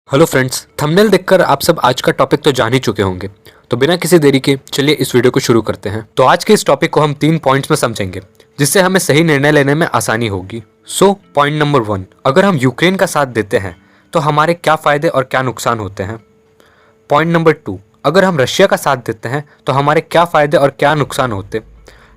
Hello friends, thumbnail देखकर आप सब आज का टॉपिक तो जान ही चुके होंगे। तो बिना किसी देरी के चलिए इस वीडियो को शुरू करते हैं। तो आज के इस टॉपिक को हम 3 पॉइंट्स में समझेंगे, जिससे हमें सही निर्णय लेने में आसानी होगी। पॉइंट नंबर 1, अगर हम यूक्रेन का साथ देते हैं तो हमारे क्या फायदे और क्या नुकसान होते हैं। पॉइंट नंबर 2, अगर हम रशिया का साथ देते हैं तो हमारे क्या फायदे और क्या नुकसान होते।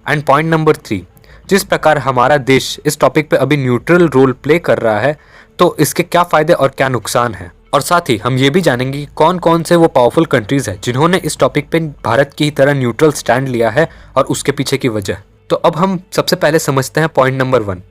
एंड पॉइंट नंबर 3, जिस प्रकार हमारा देश इस टॉपिक पे अभी न्यूट्रल रोल प्ले कर रहा है तो इसके क्या फायदे और क्या नुकसान है। और साथ ही हम ये भी जानेंगे कि कौन कौन से वो पावरफुल कंट्रीज हैं जिन्होंने इस टॉपिक पे भारत की तरह न्यूट्रल स्टैंड लिया है और उसके पीछे की वजह। तो अब हम सबसे पहले समझते हैं पॉइंट नंबर 1।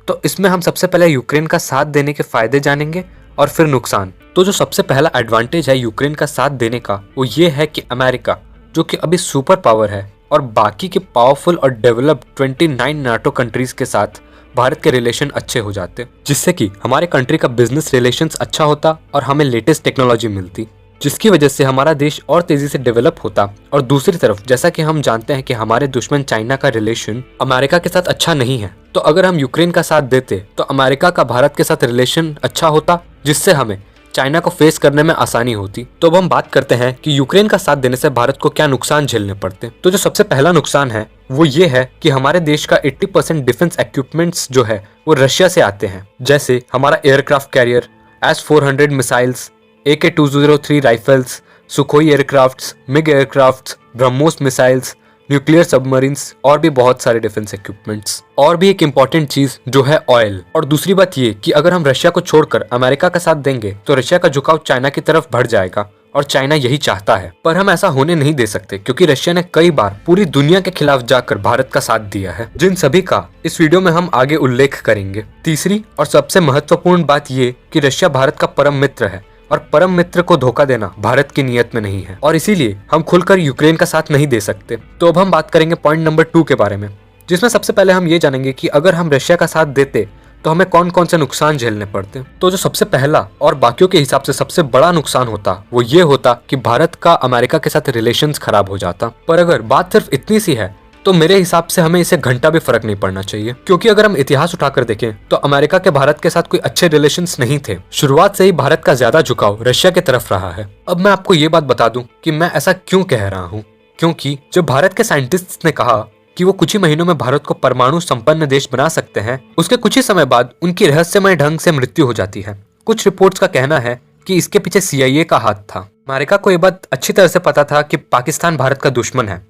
तो इसमें हम सबसे पहले यूक्रेन का साथ देने के फायदे जानेंगे और फिर नुकसान। तो जो सबसे पहला एडवांटेज है यूक्रेन का साथ देने का वो ये है कि अमेरिका, जो कि अभी सुपर पावर है, और बाकी के पावरफुल और डेवलप्ड 29 नाटो कंट्रीज के साथ भारत के रिलेशन अच्छे हो जाते, जिससे कि हमारे कंट्री का बिजनेस रिलेशंस अच्छा होता और हमें लेटेस्ट टेक्नोलॉजी मिलती, जिसकी वजह से हमारा देश और तेजी से डेवलप होता। और दूसरी तरफ जैसा कि हम जानते हैं कि हमारे दुश्मन चाइना का रिलेशन अमेरिका के साथ अच्छा नहीं है, तो अगर हम यूक्रेन का साथ देते तो अमेरिका का भारत के साथ रिलेशन अच्छा होता, जिससे हमें चाइना को फेस करने में आसानी होती। तो अब हम बात करते हैं कि यूक्रेन का साथ देने से भारत को क्या नुकसान झेलने पड़ते। तो जो सबसे पहला नुकसान है वो ये है कि हमारे देश का 80% डिफेंस इक्विपमेंट्स जो है वो रशिया से आते हैं, जैसे हमारा aircraft carrier, S-400 missiles, AK-203 rifles, Sukhoi aircrafts, MiG aircrafts, BrahMos missiles, nuclear submarines और भी बहुत सारे डिफेंस इक्विपमेंट्स। और भी एक इम्पॉर्टेंट चीज जो है ऑयल। और दूसरी बात ये कि अगर हम रशिया को छोड़कर अमेरिका का साथ देंगे तो रशिया का झुकाव चाइना की तरफ बढ़ जाएगा, और चाइना यही चाहता है। पर हम ऐसा होने नहीं दे सकते, क्योंकि रशिया ने कई बार पूरी दुनिया के खिलाफ जाकर भारत का साथ दिया है, जिन सभी का इस वीडियो में हम आगे उल्लेख करेंगे। तीसरी और सबसे महत्वपूर्ण बात ये कि रशिया भारत का परम मित्र है, और परम मित्र को धोखा देना भारत की नीयत में नहीं है, और इसीलिए हम खुलकर यूक्रेन का साथ नहीं दे सकते। तो अब हम बात करेंगे पॉइंट नंबर 2 के बारे में, जिसमें सबसे पहले हम ये जानेंगे कि अगर हम रशिया का साथ देते तो हमें कौन कौन से नुकसान झेलने पड़ते। तो जो सबसे पहला और बाकियों के हिसाब से सबसे बड़ा नुकसान होता वो ये होता कि भारत का अमेरिका के साथ रिलेशंस खराब हो जाता। पर अगर बात सिर्फ इतनी सी है तो मेरे हिसाब से हमें इसे घंटा भी फर्क नहीं पड़ना चाहिए, क्योंकि अगर हम इतिहास उठाकर देखें तो अमेरिका के भारत के साथ कोई अच्छे रिलेशंस नहीं थे। शुरुआत से ही भारत का ज्यादा झुकाव रशिया की तरफ रहा है। अब मैं आपको ये बात बता दूं कि मैं ऐसा क्यों कह रहा हूँ, क्योंकि जब भारत के साइंटिस्ट्स ने कहा कि वो कुछ ही महीनों में भारत को परमाणु संपन्न देश बना सकते हैं, उसके कुछ ही समय बाद उनकी रहस्यमय ढंग से मृत्यु हो जाती है। कुछ रिपोर्ट्स का कहना है कि इसके पीछे CIA का हाथ था। अमेरिका को ये बात अच्छी तरह से पता था कि पाकिस्तान भारत का दुश्मन है,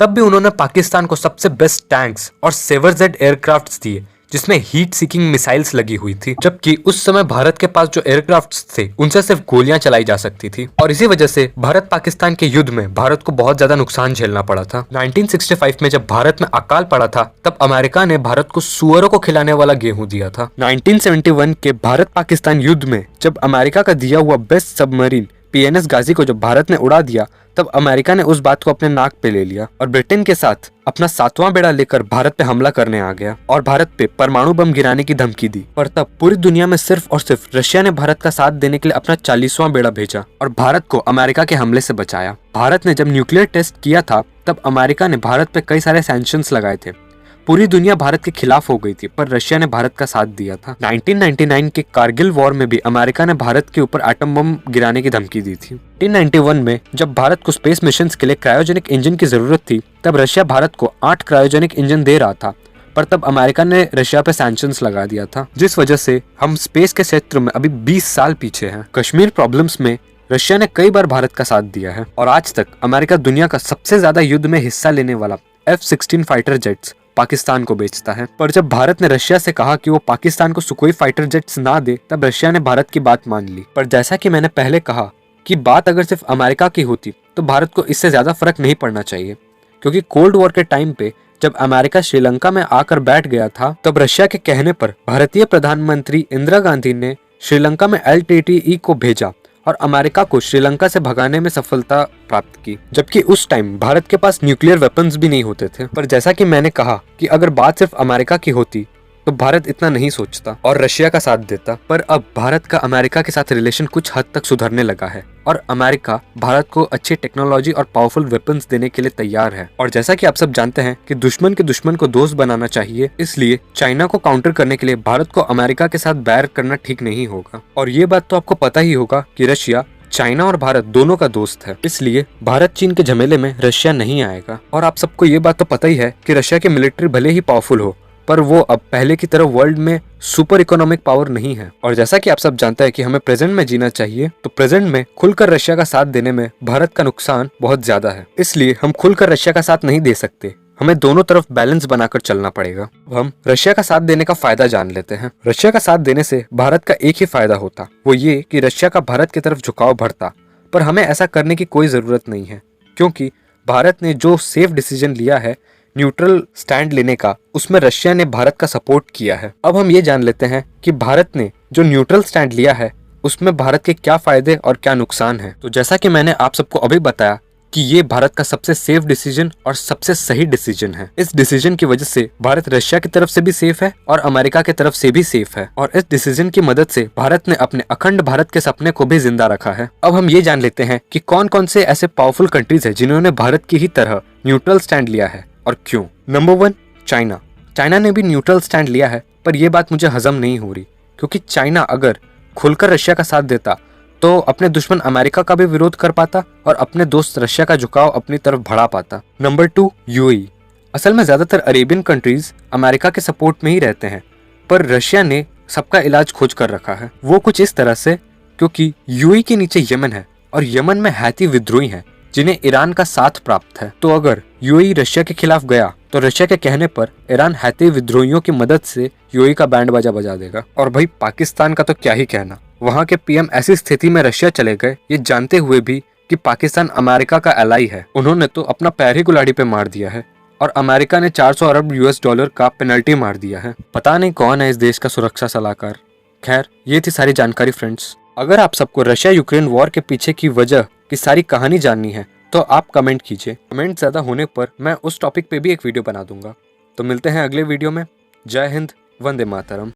तब भी उन्होंने पाकिस्तान को सबसे बेस्ट टैंक्स और सेवरजेट एयरक्राफ्ट्स दिए, जिसमें हीट सीकिंग मिसाइल्स लगी हुई थी, जबकि उस समय भारत के पास जो एयरक्राफ्ट्स थे उनसे सिर्फ गोलियां चलाई जा सकती थी। और इसी वजह से भारत पाकिस्तान के युद्ध में भारत को बहुत ज्यादा नुकसान झेलना पड़ा था। 1965 में जब भारत में अकाल पड़ा था तब अमेरिका ने भारत को सुअरों को खिलाने वाला गेहूं दिया था। 1971 के भारत पाकिस्तान युद्ध में जब अमेरिका का दिया हुआ बेस्ट सबमरीन PNS गाजी को जब भारत ने उड़ा दिया, तब अमेरिका ने उस बात को अपने नाक पे ले लिया और ब्रिटेन के साथ अपना 7वां बेड़ा लेकर भारत पे हमला करने आ गया और भारत पे परमाणु बम गिराने की धमकी दी। पर तब पूरी दुनिया में सिर्फ और सिर्फ रशिया ने भारत का साथ देने के लिए अपना 40वां बेड़ा भेजा और भारत को अमेरिका के हमले से बचाया। भारत ने जब न्यूक्लियर टेस्ट किया था तब अमेरिका ने भारत पे कई सारे सैंक्शंस लगाए थे। पूरी दुनिया भारत के खिलाफ हो गई थी, पर रशिया ने भारत का साथ दिया था। 1999 के कारगिल वॉर में भी अमेरिका ने भारत के ऊपर एटम बम गिराने की धमकी दी थी। 1991 में जब भारत को स्पेस मिशंस के लिए क्रायोजेनिक इंजन की जरूरत थी, तब रशिया भारत को 8 क्रायोजेनिक इंजन दे रहा था, पर तब अमेरिका ने रशिया पे सैंक्शंस लगा दिया था, जिस वजह से हम स्पेस के क्षेत्र में अभी 20 साल पीछे हैं। कश्मीर प्रॉब्लम्स में रशिया ने कई बार भारत का साथ दिया है, और आज तक अमेरिका दुनिया का सबसे ज्यादा युद्ध में हिस्सा लेने वाला F-16 फाइटर जेट्स पाकिस्तान को बेचता है। पर जब भारत ने रशिया से कहा कि वो पाकिस्तान को सुखोई फाइटर जेट्स ना दे, तब रशिया ने भारत की बात मान ली। पर जैसा कि मैंने पहले कहा कि बात अगर सिर्फ अमेरिका की होती तो भारत को इससे ज्यादा फर्क नहीं पड़ना चाहिए, क्योंकि कोल्ड वॉर के टाइम पे जब अमेरिका श्रीलंका में आकर बैठ गया था, तब रशिया के कहने पर भारतीय प्रधानमंत्री इंदिरा गांधी ने श्रीलंका में LTTE को भेजा और अमेरिका को श्रीलंका से भगाने में सफलता प्राप्त की, जबकि उस टाइम भारत के पास न्यूक्लियर वेपन्स भी नहीं होते थे। पर जैसा कि मैंने कहा कि अगर बात सिर्फ अमेरिका की होती तो भारत इतना नहीं सोचता और रशिया का साथ देता। पर अब भारत का अमेरिका के साथ रिलेशन कुछ हद तक सुधरने लगा है और अमेरिका भारत को अच्छी टेक्नोलॉजी और पावरफुल वेपन्स देने के लिए तैयार है। और जैसा कि आप सब जानते हैं कि दुश्मन के दुश्मन को दोस्त बनाना चाहिए, इसलिए चाइना को काउंटर करने के लिए भारत को अमेरिका के साथ बैर करना ठीक नहीं होगा। और ये बात तो आपको पता ही होगा कि रशिया चाइना और भारत दोनों का दोस्त है, इसलिए भारत चीन के झमेले में रशिया नहीं आएगा। और आप सबको ये बात तो पता ही है कि रशिया की मिलिट्री भले ही पावरफुल हो, पर वो अब पहले की तरह वर्ल्ड में सुपर इकोनॉमिक पावर नहीं है। और जैसा कि आप सब जानते हैं कि हमें प्रेजेंट में जीना चाहिए, तो प्रेजेंट में खुलकर रशिया का साथ देने में भारत का नुकसान बहुत ज्यादा है, इसलिए हम खुलकर रशिया का साथ नहीं दे सकते। हमें दोनों तरफ बैलेंस बनाकर चलना पड़ेगा। अब हम रशिया का साथ देने का फायदा जान लेते हैं। रशिया का साथ देने से भारत का एक ही फायदा होता, वो ये कि रशिया का भारत की तरफ झुकाव बढ़ता। पर हमें ऐसा करने की कोई जरूरत नहीं है, क्योंकि भारत ने जो सेफ डिसीजन लिया है न्यूट्रल स्टैंड लेने का, उसमें रशिया ने भारत का सपोर्ट किया है। अब हम ये जान लेते हैं कि भारत ने जो न्यूट्रल स्टैंड लिया है उसमें भारत के क्या फायदे और क्या नुकसान है। तो जैसा कि मैंने आप सबको अभी बताया कि ये भारत का सबसे सेफ डिसीजन और सबसे सही डिसीजन है। इस डिसीजन की वजह से भारत रशिया की तरफ से भी सेफ है और अमेरिका की तरफ से भी सेफ है। और इस डिसीजन की मदद से भारत ने अपने अखंड भारत के सपने को भी जिंदा रखा है। अब हम ये जान लेते हैं कि कौन कौन से ऐसे पावरफुल कंट्रीज है जिन्होंने भारत की ही तरह न्यूट्रल स्टैंड लिया है और क्यों। Number 1, China. चाइना ने भी न्यूट्रल स्टैंड लिया है, पर यह बात मुझे हजम नहीं हो रही, क्योंकि चाइना अगर खुलकर रशिया का साथ देता तो अपने दुश्मन अमेरिका का भी विरोध कर पाता और अपने दोस्त रशिया का झुकाव अपनी तरफ बढ़ा पाता। Number 2, UAE. असल में ज्यादातर अरेबियन कंट्रीज अमेरिका के सपोर्ट में ही रहते हैं, पर रशिया ने सबका इलाज खोज कर रखा है। वो कुछ इस तरह से, क्योंकि यूएई के नीचे यमन है और यमन में हैती विद्रोही हैं जिन्हें ईरान का साथ प्राप्त है। तो अगर यूएई रशिया के खिलाफ गया तो रशिया के कहने पर ईरान हैती विद्रोहियों की मदद से यूएई का बैंड बाजा बजा देगा। और भाई पाकिस्तान का तो क्या ही कहना, वहाँ के पीएम ऐसी स्थिति में रशिया चले गए ये जानते हुए भी कि पाकिस्तान अमेरिका का एलाई है। उन्होंने तो अपना पैर ही कुल्हाड़ी पे मार दिया है और अमेरिका ने 400 अरब यूएस डॉलर का पेनल्टी मार दिया है। पता नहीं कौन है इस देश का सुरक्षा सलाहकार। खैर, ये थी सारी जानकारी फ्रेंड्स। अगर आप सबको रशिया यूक्रेन वॉर के पीछे की वजह की सारी कहानी जाननी है तो आप कमेंट कीजिए। कमेंट ज्यादा होने पर मैं उस टॉपिक पे भी एक वीडियो बना दूंगा। तो मिलते हैं अगले वीडियो में। जय हिंद, वंदे मातरम।